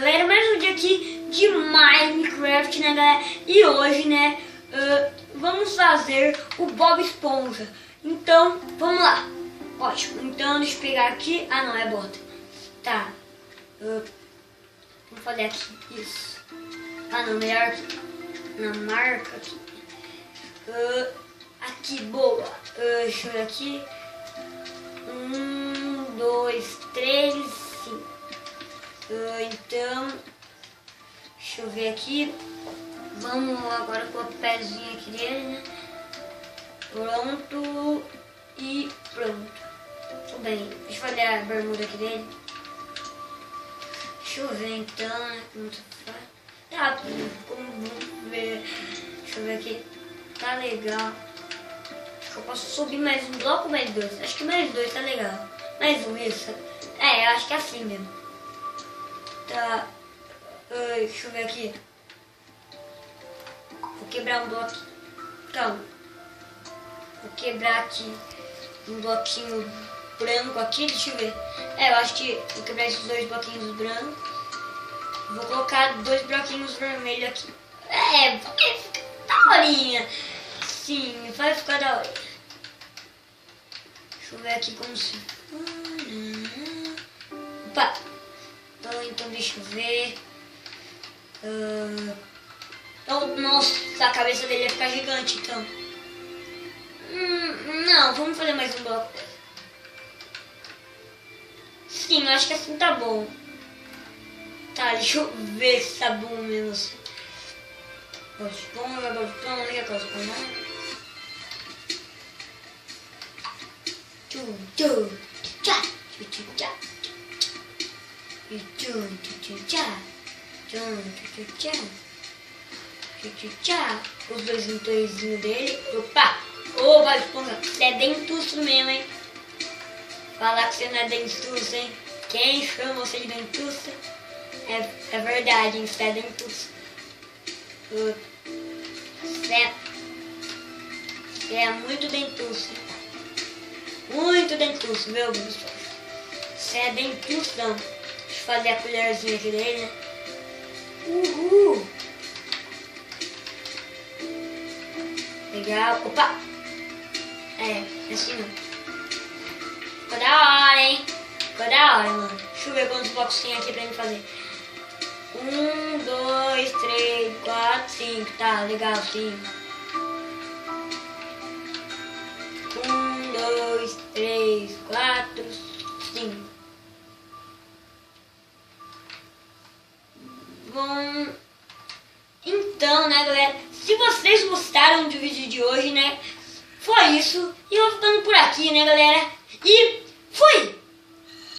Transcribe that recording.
galera, mais um dia aqui de Minecraft, né, galera? E hoje, né, vamos fazer o Bob Esponja. Então, vamos lá. Ótimo, então deixa eu pegar aqui. Ah, não, é bota. Tá. Vamos fazer aqui, isso. Ah, não, melhor aqui. Na marca aqui. Aqui, boa. Deixa eu ver aqui. 1, 2, 3, 5. Então, deixa eu ver aqui. Vamos agora com o pezinho aqui dele, né? Pronto. E pronto. Tudo bem. Deixa eu fazer a bermuda aqui dele. Deixa eu ver então, né? Como tá rápido. Como ver. Deixa eu ver aqui. Tá legal. Acho que eu posso subir mais um bloco, mais dois. Acho que mais dois tá legal. Mais um, isso. É, eu acho que é assim mesmo. Tá. Deixa eu ver aqui. Vou quebrar um bloco. Calma. Vou quebrar aqui um bloquinho branco aqui. Deixa eu ver. Eu acho que vou quebrar esses dois bloquinhos brancos. Vou colocar dois bloquinhos vermelhos aqui. Vai ficar daorinha. Sim, vai ficar da hora. Deixa eu ver aqui como se... Opa! Então deixa eu ver. Nossa, a cabeça dele ia ficar gigante, então. Não, vamos fazer mais um bloco. Sim, eu acho que assim tá bom. Tá, deixa eu ver se tá bom mesmo assim. Esponja, liga com a esponja. Os dois motorzinhos dele. Opa! Ô, Bob Esponja, você é dentuço mesmo, hein? Falar que você não é dentuço, hein? Quem chama você de dentuço? É verdade, hein? Você é dentuço. Você é muito dentuço. Muito dentuço, meu Deus. Você é dentução. Deixa eu fazer a colherzinha aqui dele, né? Uhul! Legal. Opa! É assim não. Ficou da hora, hein? Ficou da hora, mano. Deixa eu ver quantos blocos tem aqui pra mim fazer. 1, 2, 3, 4, 5. Tá, legal, sim. 1, 2, 3, 4, 5. Bom, então, né, galera, se vocês gostaram do vídeo de hoje, né, foi isso. E eu vou ficando por aqui, né, galera, e fui!